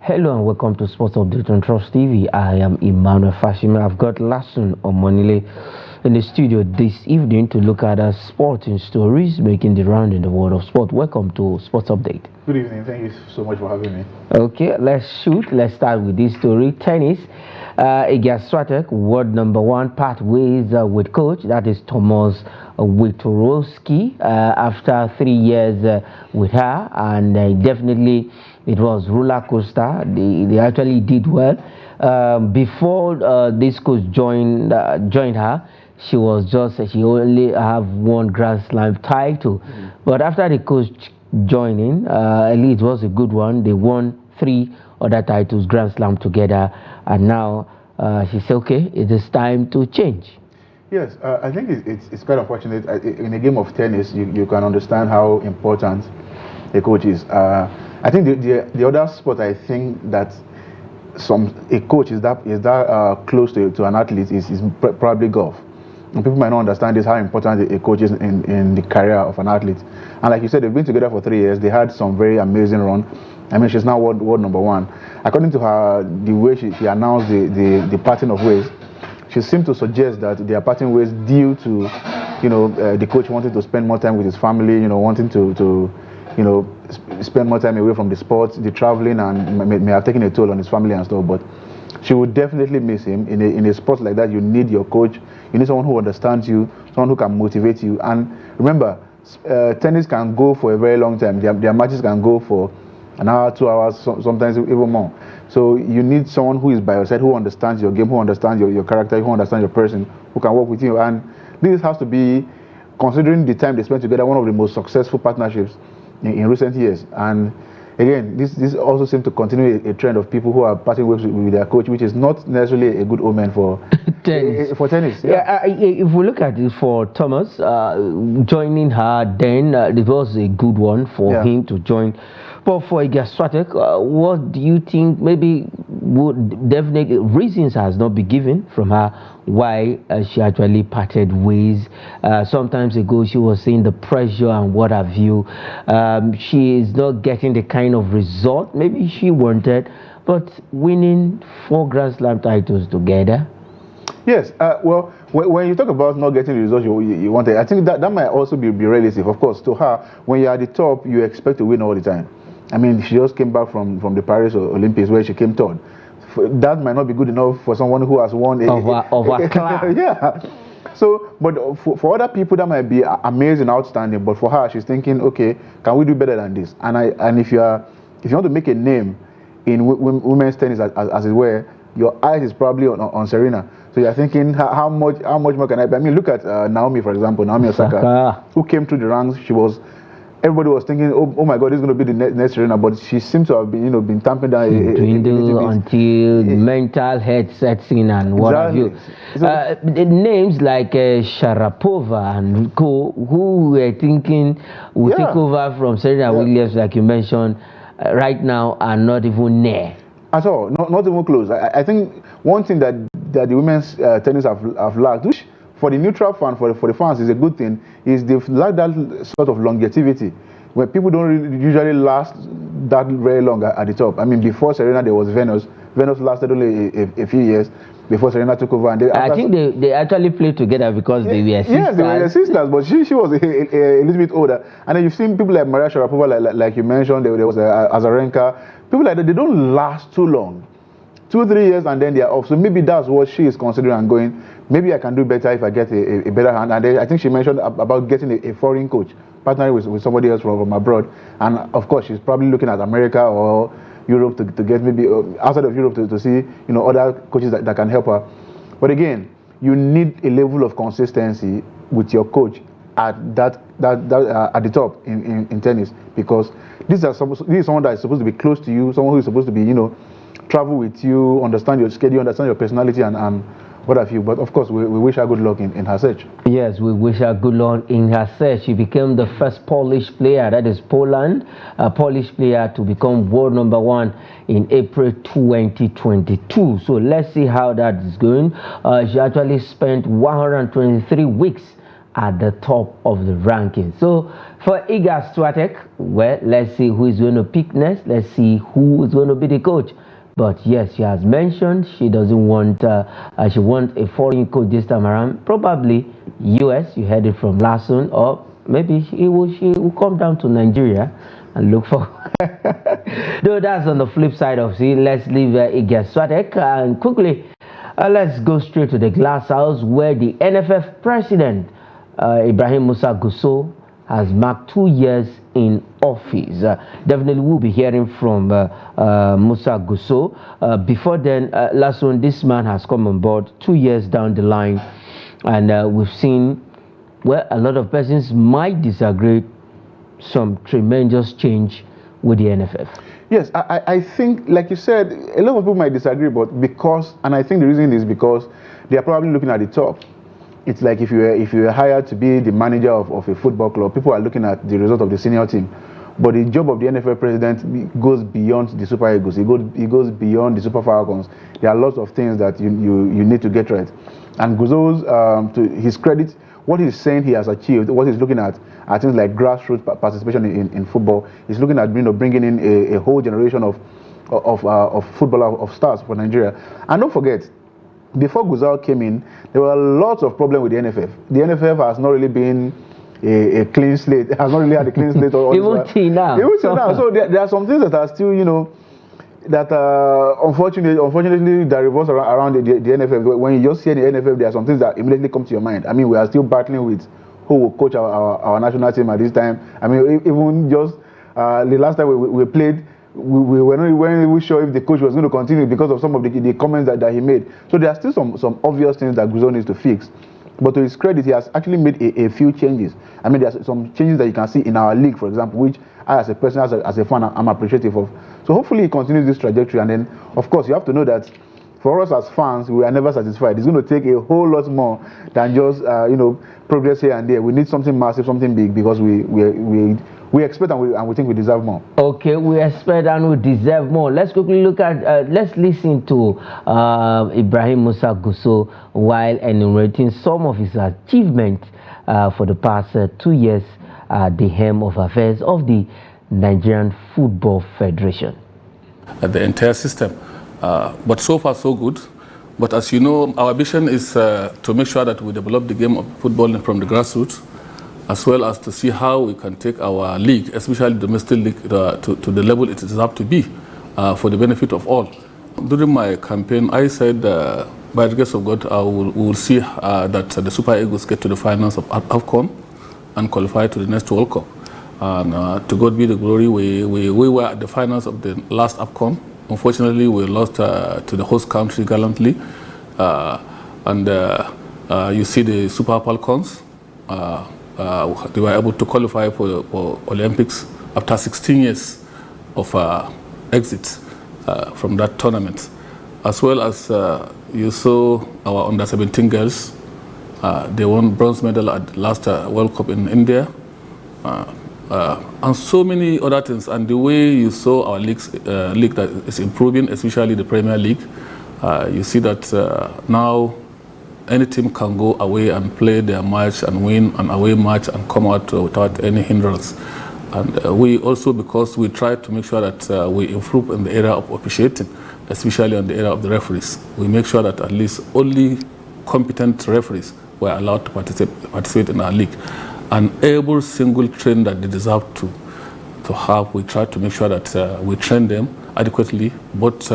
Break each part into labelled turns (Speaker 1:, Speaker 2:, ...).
Speaker 1: Hello and welcome to Sports Update on Trust TV. I am Emmanuel Fashima. I've got Lasun Omonile in the studio this evening to look at sporting stories making the round in the world of sport. Welcome to Sports Update.
Speaker 2: Good evening. Thank you so much for having me.
Speaker 1: Okay, let's shoot. Let's start with this story. Tennis. Iga Swiatek, world #1, part ways with coach. That is Thomas Witorowski after 3 years with her, and definitely it was roller coaster. They actually did well. Before this coach joined her, she only have one Grand Slam title. But after the coach joining, it was a good one. They won 3 other titles, Grand Slam together, and now she said, okay, it is time to change.
Speaker 2: Yes, I think it's quite unfortunate. In a game of tennis, you can understand how important a coach is. I think the other sport I think that a coach is that close to an athlete is probably golf. And people might not understand this, how important a coach is in the career of an athlete. And like you said, they've been together for 3 years. They had some very amazing run. I mean, she's now world #1. According to her, the way she announced the parting of ways, she seemed to suggest that they are parting ways due to, the coach wanting to spend more time with his family, wanting to spend more time away from the sports, the traveling, and may have taken a toll on his family and stuff. But she would definitely miss him. In a sport like that, you need your coach. You need someone who understands you, someone who can motivate you. And remember, tennis can go for a very long time. Their matches can go for an hour, 2 hours, sometimes even more. So you need someone who is by your side, who understands your game, who understands your character, who understands your person, who can work with you. And this has to be, considering the time they spent together, one of the most successful partnerships in recent years. And again, this also seems to continue a trend of people who are parting ways with their coach, which is not necessarily a good omen for tennis. For tennis,
Speaker 1: yeah. If we look at it for Thomas, joining her, then it was a good one for him to join. But for Iga Swiatek, what do you think? Maybe would definitely reasons has not been given from her why she actually parted ways. Sometimes ago she was saying the pressure and what have you. She is not getting the kind of result maybe she wanted, but winning 4 Grand Slam titles together.
Speaker 2: Yes, well, when you talk about not getting the results you wanted, I think that might also be relative. Of course, to her, when you're at the top, you expect to win all the time. I mean, she just came back from the Paris Olympics where she came third. That might not be good enough for someone who has won
Speaker 1: a class.
Speaker 2: Yeah. So, but for other people that might be amazing, outstanding. But for her, she's thinking, okay, can we do better than this? And if you want to make a name in women's tennis, as it were, your eyes is probably on Serena. So you're thinking, how much more can I be? I mean, look at Naomi, for example, Naomi Osaka, who came through the ranks. Everybody was thinking, oh my God, this is going to be the next Serena, but she seems to have been tamping down
Speaker 1: until mental health sets in and what have you. So, the names like Sharapova and Co, who were thinking would take over from Serena Williams, like you mentioned, right now are not even near.
Speaker 2: At all, not even close. I think one thing that the women's tennis have lacked, which for the neutral fan, for the fans, is a good thing, is they've lacked that sort of longevity, where people don't usually last that very long at the top. I mean, before Serena, there was Venus. Venus lasted only a few years before Serena took over. And
Speaker 1: I think they actually played together because they were sisters.
Speaker 2: Yeah, they were sisters, but she was a little bit older. And then you've seen people like Maria Sharapova, like you mentioned, there was Azarenka. People like that, they don't last too long. 2-3 years and then they are off. So maybe that's what she is considering and going, maybe I can do better if I get a better hand. And then I think she mentioned about getting a foreign coach, partnering with somebody else from abroad. And of course, she's probably looking at America or Europe to get maybe outside of Europe to see other coaches that can help her. But again, you need a level of consistency with your coach at at the top in tennis, because this is someone that is supposed to be close to you, someone who is supposed to be travel with you, understand your schedule, understand your personality, and what have you. But of course, we wish her good luck in her search.
Speaker 1: Yes, we wish her good luck in her search. She became the first Polish player, that is Poland, a Polish player to become world #1 in April 2022. So let's see how that is going. She actually spent 123 weeks at the top of the ranking. So for Iga Swiatek, well, let's see who is going to pick next. Let's see who is going to be the coach. But yes, she has mentioned she doesn't want, she wants a foreign coach this time around. Probably US, you heard it from Lasson, or maybe she will come down to Nigeria and look for. Though that's on the flip side of it. Let's leave Iga Swiatek and quickly let's go straight to the glass house where the NFF president Ibrahim Musa Gusau has marked 2 years in office. Definitely we'll be hearing from Musa Gusau. Before then, last one, this man has come on board 2 years down the line, and we've seen, well, a lot of persons might disagree, some tremendous change with the NFF.
Speaker 2: Yes, I think, like you said, a lot of people might disagree, but because, and I think the reason is because they are probably looking at the top. It's like if you were hired to be the manager of a football club, people are looking at the result of the senior team. But the job of the NFL president goes beyond the Super Eagles. It goes beyond the Super Falcons. There are lots of things that you need to get right. And Gusau's, to his credit, what he's saying he has achieved, what he's looking at are things like grassroots participation in football. He's looking at bringing in a whole generation of football of stars for Nigeria. And don't forget, before Gusau came in, there were lots of problems with the NFF. The NFF has not really been a clean slate. It has not really had a clean slate.
Speaker 1: Even till now.
Speaker 2: So there are some things that are still, that unfortunately that revolves around the NFF. When you just hear the NFF, there are some things that immediately come to your mind. I mean, we are still battling with who will coach our national team at this time. I mean, even just the last time we played, we weren't even sure if the coach was going to continue because of some of the comments that he made. So there are still some obvious things that Gusau needs to fix. But to his credit, he has actually made a few changes. I mean, there are some changes that you can see in our league, for example, which I, as a person, as a fan, I'm appreciative of. So hopefully he continues this trajectory. And then, of course, you have to know that for us as fans, we are never satisfied. It's going to take a whole lot more than just, progress here and there. We need something massive, something big, because we expect and we think we deserve more. Okay,
Speaker 1: we expect and we deserve more. Let's quickly look at, let's listen to Ibrahim Musa Gusau while enumerating some of his achievements for the past 2 years at the helm of affairs of the Nigerian Football Federation.
Speaker 3: The entire system. But so far, so good. But as you know, our vision is to make sure that we develop the game of football from the grassroots, as well as to see how we can take our league, especially the domestic league, to the level it deserves to be for the benefit of all. During my campaign, I said, by the grace of God, we will see that the Super Eagles get to the finals of AFCON and qualify to the next World Cup. And to God be the glory, we were at the finals of the last AFCON. Unfortunately, we lost to the host country gallantly. You see the Super Falcons. They were able to qualify for Olympics after 16 years of exit from that tournament. As well as you saw our under-17 girls. They won bronze medal at the last World Cup in India. And so many other things. And the way you saw our league that is improving, especially the Premier League, you see that now any team can go away and play their match and win an away match and come out without any hindrance. And we also, because we try to make sure that we improve in the area of officiating, especially on the area of the referees, we make sure that at least only competent referees were allowed to participate in our league. And every single train that they deserve to have, we try to make sure that we train them adequately, both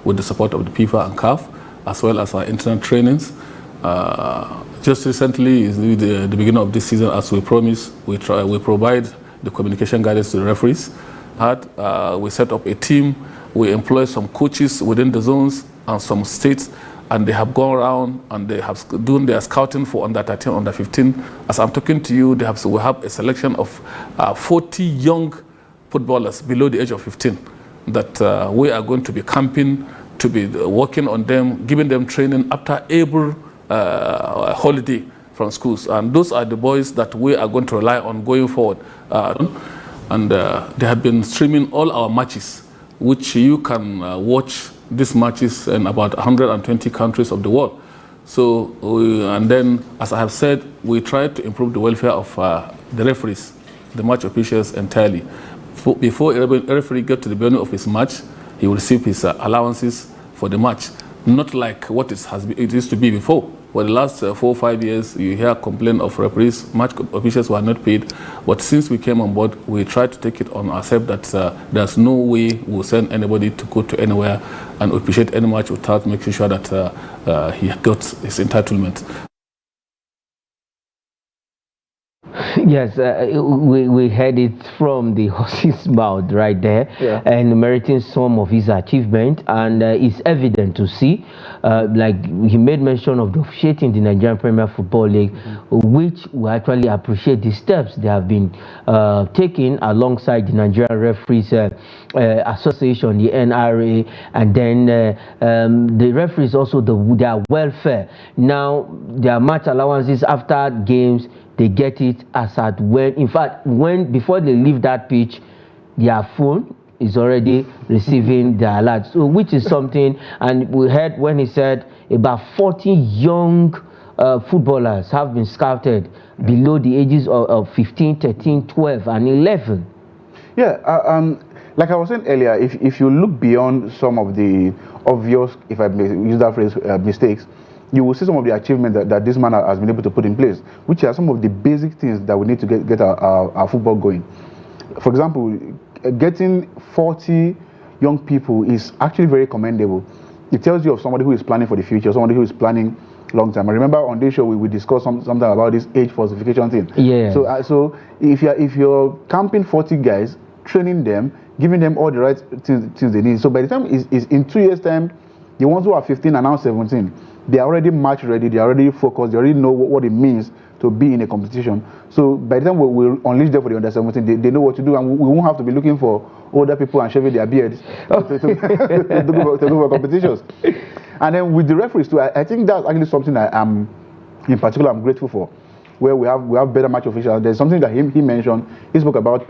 Speaker 3: with the support of the FIFA and CAF, as well as our internal trainings. Just recently, the beginning of this season, as we promised, we provide the communication guidance to the referees. We set up a team, we employ some coaches within the zones and some states, and they have gone around and they have done their scouting for under 13, under 15. As I'm talking to you, we have a selection of 40 young footballers below the age of 15 that we are going to be camping, to be working on them, giving them training after every holiday from schools. And those are the boys that we are going to rely on going forward. They have been streaming all our matches, which you can watch these matches in about 120 countries of the world. So, and then, as I have said, we try to improve the welfare of the referees, the match officials entirely. Before a referee gets to the venue of his match, he will receive his allowances for the match. Not like what it used to be before. For the last 4 or 5 years, you hear complaint of referees, match officials were not paid. But since we came on board, we tried to take it on ourselves that there's no way we'll send anybody to go to anywhere and appreciate any match without making sure that he got his entitlement.
Speaker 1: Yes, we heard it from the horse's mouth right there, enumerating some of his achievements, and it's evident to see, like he made mention of the officiating the Nigerian Premier Football League, which we actually appreciate the steps they have been taking alongside the Nigerian Referees Association, the NRA, and then the referees also their welfare. Now their match allowances after games, they get it as at when, in fact, before they leave that pitch, their phone is already receiving the alert. So, which is something, and we heard when he said about 40 young footballers have been scouted below the ages of 15, 13, 12, and 11.
Speaker 2: Yeah, like I was saying earlier, if you look beyond some of the obvious, if I may use that phrase, mistakes, you will see some of the achievements that this man has been able to put in place, which are some of the basic things that we need to get our football going. For example, getting 40 young people is actually very commendable. It tells you of somebody who is planning for the future, somebody who is planning long term. I remember on this show we discussed something about this age falsification thing.
Speaker 1: Yeah.
Speaker 2: So if you're camping 40 guys, training them, giving them all the right things they need. So by the time is in 2 years' time, the ones who are 15 and now 17, they are already match ready, they are already focused, they already know what it means to be in a competition. So by the time we unleash them for the under 17, they know what to do, and we won't have to be looking for older people and shaving their beards to go for competitions. And then with the referees too, I think that's actually something I'm grateful for, where we have better match officials. There's something that he mentioned. He spoke about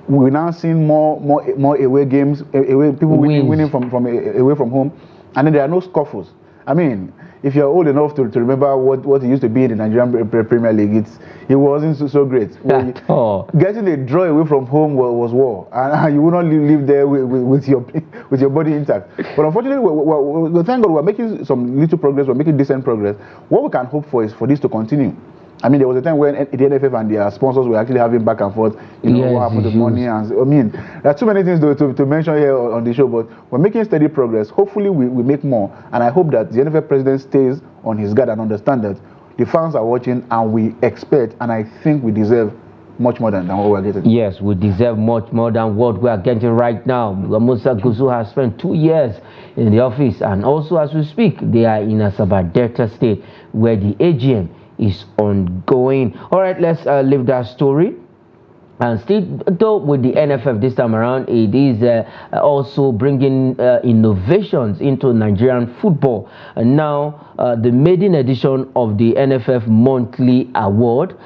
Speaker 2: we're now seeing more away games, people winning from away from home, and then there are no scuffles. I mean, if you're old enough to remember what it used to be in the Nigerian Premier League, it wasn't so great. Getting a draw away from home was war, and you would not live there with your body intact. But unfortunately, we thank God we're making some little progress. We're making decent progress. What we can hope for is for this to continue. I mean, there was a time when the NFF and their sponsors were actually having back and forth, what happened to money. And I mean, there are too many things to mention here on the show, but we're making steady progress. Hopefully, we make more. And I hope that the NFF president stays on his guard and understands that the fans are watching, and we expect, and I think we deserve much more than what we're getting.
Speaker 1: Yes, we deserve much more than what we are getting right now. Musa Gusau has spent 2 years in the office, and also as we speak, they are in a Delta state where the AGM is ongoing. All right, let's leave that story. And still, though, with the NFF this time around, it is also bringing innovations into Nigerian football. And now, the maiden edition of the NFF Monthly Award.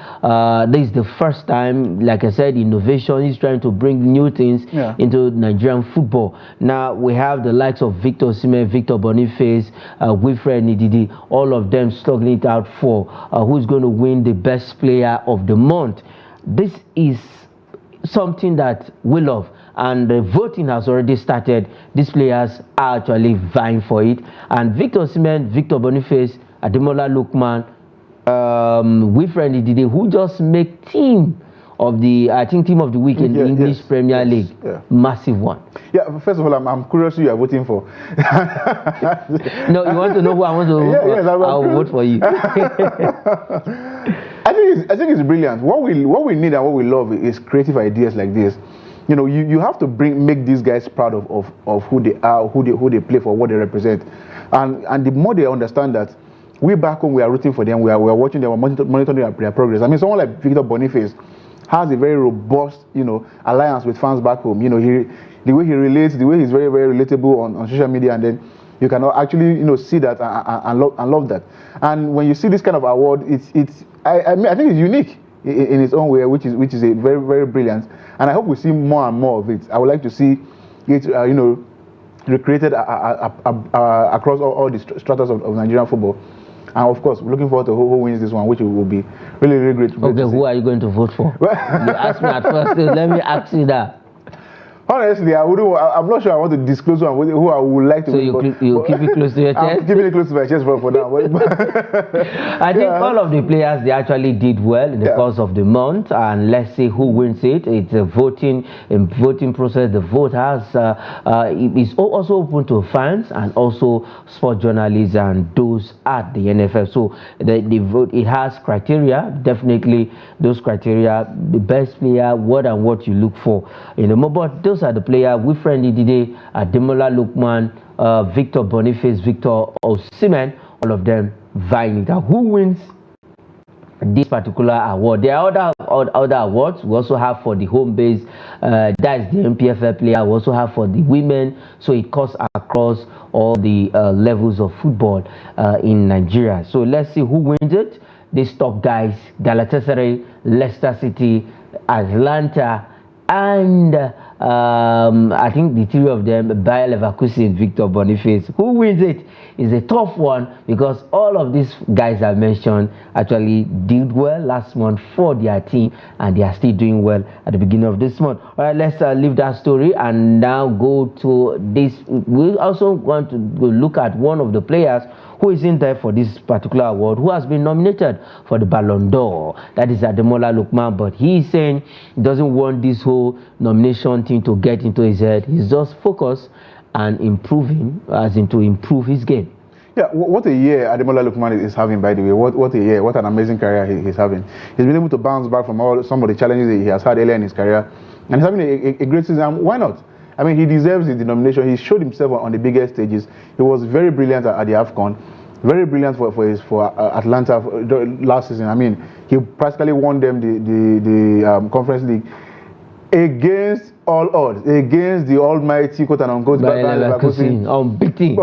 Speaker 1: This is the first time, like I said, innovation is trying to bring new things into Nigerian football. Now, we have the likes of Victor Osimhen, Victor Boniface, Wilfred Ndidi, all of them struggling it out for who's going to win the best player of the month. This is something that we love, and the voting has already started. These players are actually vying for it, and Victor Osimhen, Victor Boniface, Ademola Lookman, Wilfred Ndidi, who just make team of the team of the week in the English Premier League. Massive one.
Speaker 2: Yeah, first of all, I'm curious who you are voting for.
Speaker 1: No, you want to know who I want to I'll vote for you.
Speaker 2: I think it's brilliant. What we need and what we love is creative ideas like this. You know, you have to make these guys proud of who they are, who they play for, what they represent, and the more they understand that we back home, we are rooting for them, we are watching them, we're monitoring their progress. I mean, someone like Victor Boniface has a very robust, alliance with fans back home. The way he relates, the way he's very, very relatable on social media, and then you can actually, see that and love that. And when you see this kind of award, I think it's unique in its own way, which is a very, very brilliant. And I hope we see more and more of it. I would like to see it, recreated across all the stratas of Nigerian football. And of course, we're looking forward to who wins this one, which will be really, really great.
Speaker 1: Okay, who are you going to vote for? You asked me at first, so let me ask you that.
Speaker 2: Honestly, I'm not sure I want to disclose who I would like to.
Speaker 1: So you keep it close to your chest?
Speaker 2: I'm keeping it close to my chest for now.
Speaker 1: I think all of the players, they actually did well in the course of the month, and let's see who wins it. It's a voting process. The vote is also open to fans and also sport journalists and those at the NFF. So the vote, it has criteria. Definitely those criteria, the best player, what you look for in the but those are the players: Wilfred Ndidi, Ademola Lookman, Victor Boniface, Victor Osimhen, all of them vying. Who wins this particular award? There are other awards we also have for the home base, that's the NPFL player. We also have for the women, so it cuts across all the levels of football in Nigeria. So let's see who wins it. These top guys: Galatasaray, Leicester City, Atlanta, and I think the three of them, Bayer Leverkusen, Victor Boniface. Who wins it is a tough one, because all of these guys I mentioned actually did well last month for their team, and they are still doing well at the beginning of this month. All right, let's leave that story and now go to this. We also want to look at one of the players who is in there for this particular award, who has been nominated for the Ballon d'Or. That is Ademola Lookman, but he is saying he doesn't want this whole nomination thing to get into his head. He's just focused on improving, as in to improve his game.
Speaker 2: Yeah, what a year Ademola Lookman is having, by the way. What a year, what an amazing career he's having. He's been able to bounce back from some of the challenges that he has had earlier in his career, and he's having a great season. Why not? I mean, he deserves the nomination. He showed himself on the biggest stages. He was very brilliant at the AFCON, very brilliant for Atlanta last season. I mean, he practically won them the Conference League against all odds, against the almighty quote and unquote
Speaker 1: unbeaten
Speaker 2: team.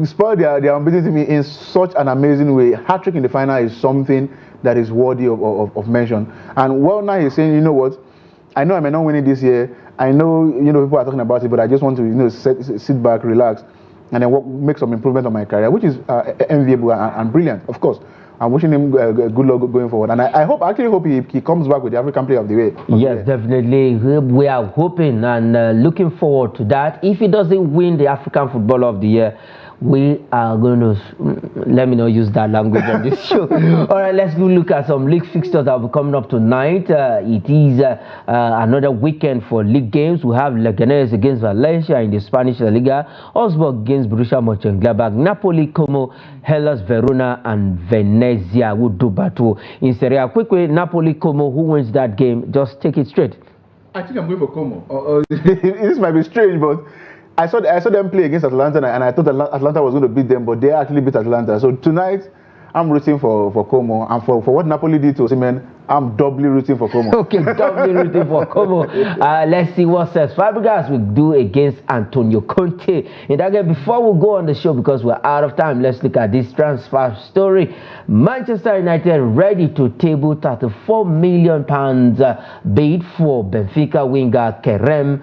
Speaker 2: Spoiled their unbeaten team in such an amazing way. Hat-trick in the final is something that is worthy of mention. And well, now he's saying, you know what, I know I may not win it this year. I know, people are talking about it, but I just want to, sit back, relax, and then make some improvement on my career, which is enviable and brilliant, of course. I'm wishing him good luck going forward, and I actually hope he comes back with the African Player of the Year.
Speaker 1: Yes, definitely. We are hoping and looking forward to that. If he doesn't win the African Footballer of the Year, we are going to, let me not use that language on this show. All right, let's go look at some league fixtures that will be coming up tonight. It is another weekend for league games. We have Leganés against Valencia in the Spanish La Liga, Augsburg against Borussia Mönchengladbach, Napoli, Como, Hellas Verona, and Venezia will do battle in Serie A. Quickly, Napoli, Como, who wins that game? Just take it straight.
Speaker 2: I think I'm going for Como. This might be strange, but I saw them play against Atlanta, and I thought Atlanta was going to beat them, but they actually beat Atlanta. So tonight, I'm rooting for Como, and for what Napoli did to Osimhen, I'm doubly rooting for Como.
Speaker 1: Okay, doubly rooting for Como. Let's see what Cesc Fabregas will do against Antonio Conte. And again, before we go on the show, because we're out of time, let's look at this transfer story. Manchester United ready to table £34 million bid for Benfica winger Kerem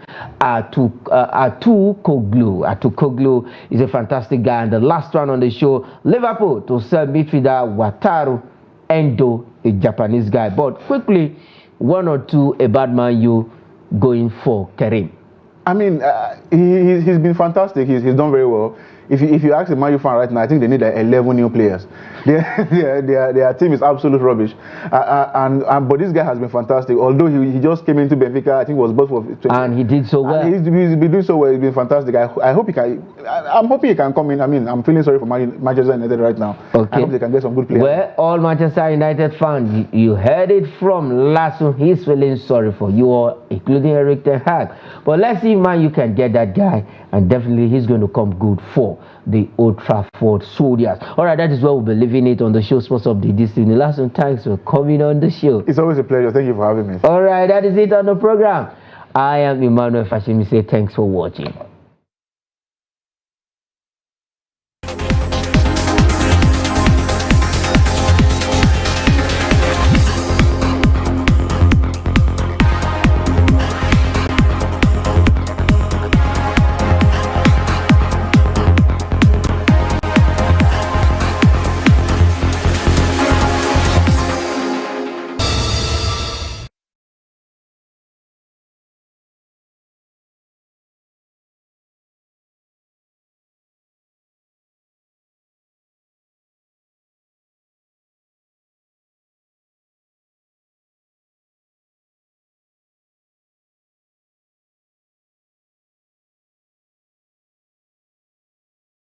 Speaker 1: Atukoglu. Atukoglu is a fantastic guy. And the last one on the show, Liverpool to sell midfielder Wataru Endo, a Japanese guy. But quickly, one or two about Man U going for Kerem.
Speaker 2: I mean, he's been fantastic. He's done very well. If you ask a Man U fan right now, I think they need 11 new players. Their team is absolute rubbish. But this guy has been fantastic. Although he just came into Benfica, I think it was both for 20.
Speaker 1: And he did so well.
Speaker 2: He's been doing so well. He's been fantastic. I hope he can. I'm hoping he can come in. I mean, I'm feeling sorry for Manchester United right now.
Speaker 1: Okay.
Speaker 2: I hope they can get some good players.
Speaker 1: Well, all Manchester United fans, you heard it from Lasso. He's feeling sorry for you all, including Eric Ten Hag. But let's see, man, you can get that guy, and definitely he's going to come good for the Old Trafford Soldiers. All right, that is where we'll be leaving it on the show. Sports Update this evening. Lasso, thanks for coming on the show.
Speaker 2: It's always a pleasure. Thank you for having me.
Speaker 1: All right, that is it on the program. I am Emmanuel Fashimi. Say thanks for watching.